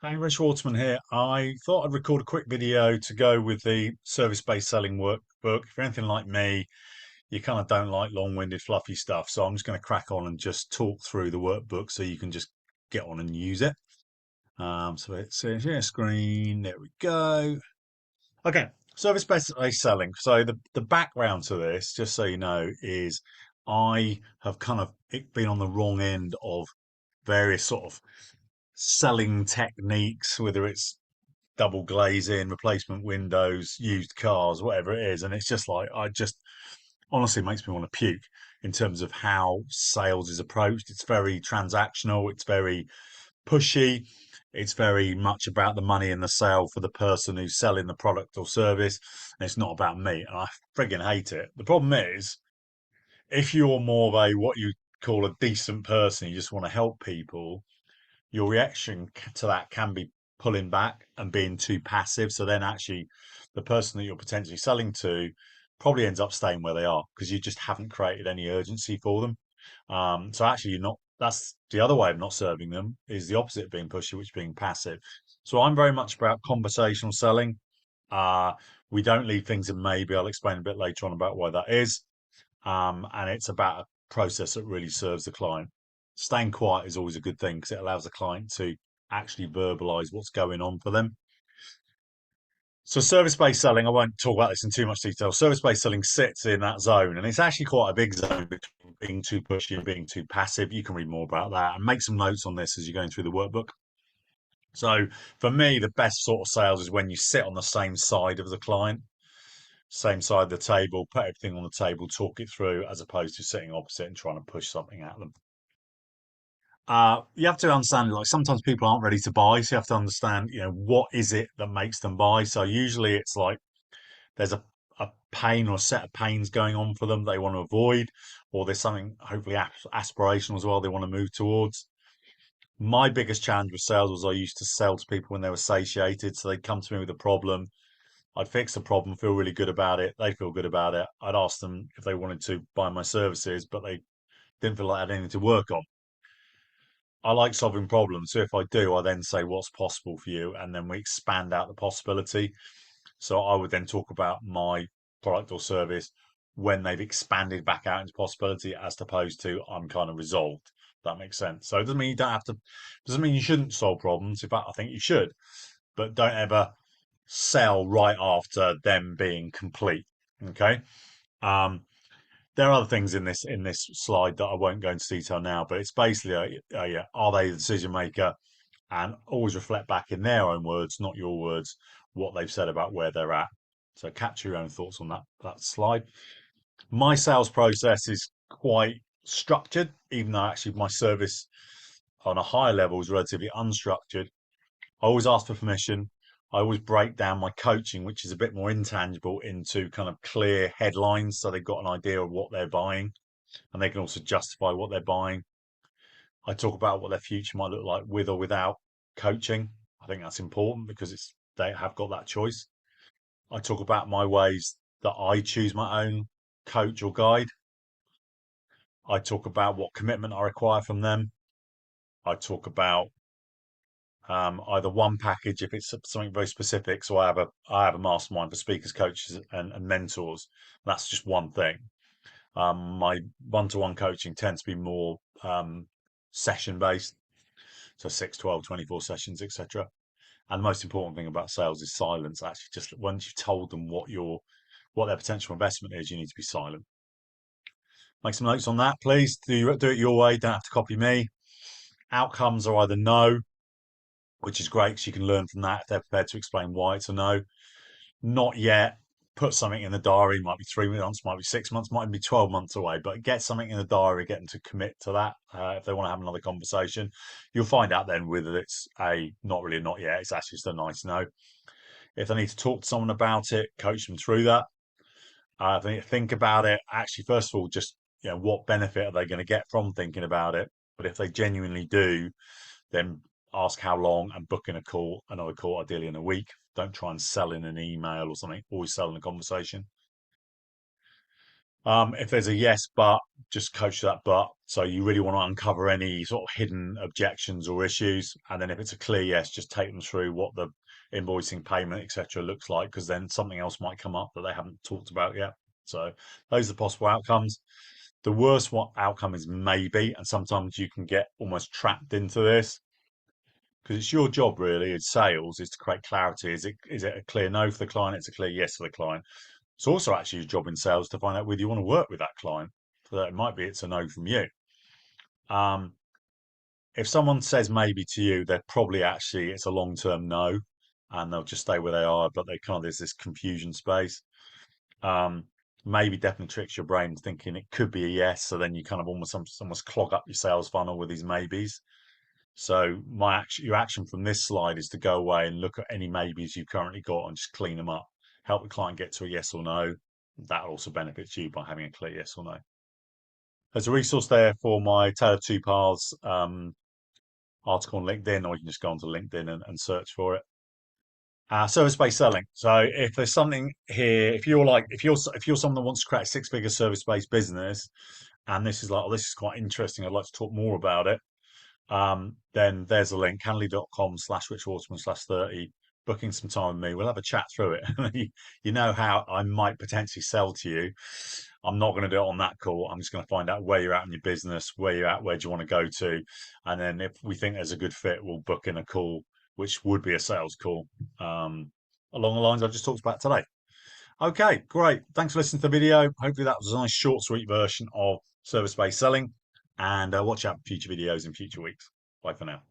Hey, Rich Schwartzman here. I thought I'd record a quick video to go with the service-based selling workbook. If you're anything like me, you kind of don't like long-winded, fluffy stuff. So I'm just going to crack on and just talk through the workbook so you can just get on and use it. So it says share screen. There we go. Okay, service-based selling. So the background to this, just so you know, is I have kind of been on the wrong end of various sort of selling techniques, whether it's double glazing, replacement windows, used cars, whatever it is. And it's just like, I just honestly makes me want to puke in terms of how sales is approached. It's very transactional, it's very pushy, it's very much about the money in the sale for the person who's selling the product or service. And it's not about me. And I frigging hate it. The problem is, if you're more of a what you call a decent person, you just want to help people, your reaction to that can be pulling back and being too passive. So then actually the person that you're potentially selling to probably ends up staying where they are because you just haven't created any urgency for them. So actually you're not, that's the other way of not serving them, is the opposite of being pushy, which is being passive. So I'm very much about conversational selling. Uh, we don't leave things in maybe. I'll explain a bit later on about why that is. And it's about a process that really serves the client. Staying quiet is always a good thing because it allows the client to actually verbalize what's going on for them. So service-based selling, I won't talk about this in too much detail. Service-based selling sits in that zone, and it's actually quite a big zone between being too pushy and being too passive. You can read more about that and make some notes on this as you're going through the workbook. So for me, the best sort of sales is when you sit on the same side of the client, same side of the table, put everything on the table, talk it through, as opposed to sitting opposite and trying to push something at them. You have to understand, like sometimes people aren't ready to buy, so you have to understand, what is it that makes them buy. So usually it's like there's a pain or a set of pains going on for them they want to avoid, or there's something hopefully aspirational as well they want to move towards. My biggest challenge with sales was I used to sell to people when they were satiated, so they'd come to me with a problem. I'd fix the problem, feel really good about it. They feel good about it. I'd ask them if they wanted to buy my services, but they didn't feel like I had anything to work on. I like solving problems. So if I do, I then say what's possible for you, and then we expand out the possibility. So I would then talk about my product or service when they've expanded back out into possibility, as opposed to I'm kind of resolved. That makes sense. So it doesn't mean you don't have to, doesn't mean you shouldn't solve problems. In fact, I think you should, but don't ever sell right after them being complete. Okay. Um, there are other things in this slide that I won't go into detail now, but it's basically yeah, are they the decision maker? And always reflect back in their own words, not your words, what they've said about where they're at. So capture your own thoughts on that slide. My sales process is quite structured, even though actually my service on a higher level is relatively unstructured. I always ask for permission. I always break down my coaching, which is a bit more intangible, into kind of clear headlines so they've got an idea of what they're buying and they can also justify what they're buying. I talk about what their future might look like with or without coaching. I think that's important because they have got that choice. I talk about my ways that I choose my own coach or guide. I talk about what commitment I require from them. I talk about either one package if it's something very specific. So I have a mastermind for speakers, coaches, and mentors. That's just one thing. My one-to-one coaching tends to be more session based, so 6, 12, 24 sessions, etc. And the most important thing about sales is silence. Actually, just once you've told them what their potential investment is, you need to be silent. Make some notes on that, please. Do it your way. Don't have to copy me. Outcomes are either no, which is great because you can learn from that if they're prepared to explain why it's a no. Not yet. Put something in the diary. Might be 3 months, might be 6 months, might be 12 months away. But get something in the diary. Get them to commit to that if they want to have another conversation. You'll find out then whether it's a not really a not yet. It's actually just a nice no. If they need to talk to someone about it, coach them through that. If they need to think about it, actually, first of all, just what benefit are they going to get from thinking about it? But if they genuinely do, then ask how long and book in another call, ideally in a week. Don't try and sell in an email or something. Always sell in a conversation. If there's a yes, but just coach that but. So you really want to uncover any sort of hidden objections or issues. And then if it's a clear yes, just take them through what the invoicing, payment, etc. looks like, because then something else might come up that they haven't talked about yet. So those are the possible outcomes. The worst one outcome is maybe, and sometimes you can get almost trapped into this because it's your job really as sales is to create clarity. Is it a clear no for the client? It's a clear yes for the client. It's also actually your job in sales to find out whether you want to work with that client. So that it might be it's a no from you. Um, if someone says maybe to you, they're probably actually it's a long term no, and they'll just stay where they are. But they kind of there's this confusion space. Um, Maybe definitely tricks your brain thinking it could be a yes. So then you kind of almost clog up your sales funnel with these maybes. So your action from this slide is to go away and look at any maybes you've currently got and just clean them up. Help the client get to a yes or no. That also benefits you by having a clear yes or no. There's a resource there for my Tailored Two Paths article on LinkedIn, or you can just go onto LinkedIn and search for it. Service-based selling. So if there's something here, if you're someone that wants to create a six-figure service-based business, and this is like, oh, this is quite interesting, I'd like to talk more about it. Then there's a link, canley.com/richwaterman/30, booking some time with me. We'll have a chat through it. You know how I might potentially sell to you. I'm not going to do it on that call. I'm just going to find out where you're at in your business, where you're at, where do you want to go to. And then if we think there's a good fit, we'll book in a call, which would be a sales call along the lines I just talked about today. Okay, great. Thanks for listening to the video. Hopefully that was a nice short, sweet version of service-based selling. And watch out for future videos in future weeks. Bye for now.